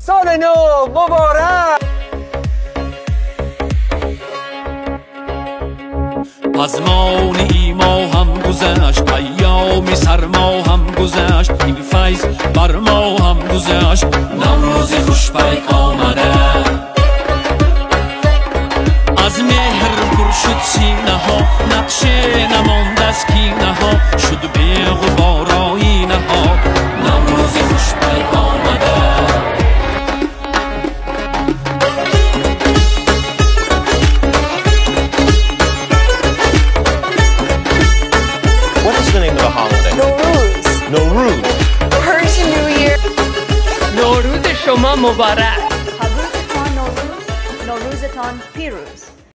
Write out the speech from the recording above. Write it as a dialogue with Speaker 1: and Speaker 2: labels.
Speaker 1: سال نو مبارک.
Speaker 2: از ماه ما هم گذشت، ایام سرما هم گذشت، این فیض بر ما هم گذشت. نوروز خوش بیک آمده، از مهر پر شد سینه ها، نقشه نماند از کینه ها، شد به غبار آینه ها. نوروز خوش بیک آمده.
Speaker 3: What is the name of the holiday?
Speaker 4: Nowruz.
Speaker 3: Nowruz.
Speaker 4: Persian New Year.
Speaker 5: نوروز شما مبارک.
Speaker 6: تبریکتان نوروز، نوروزتان پیروز.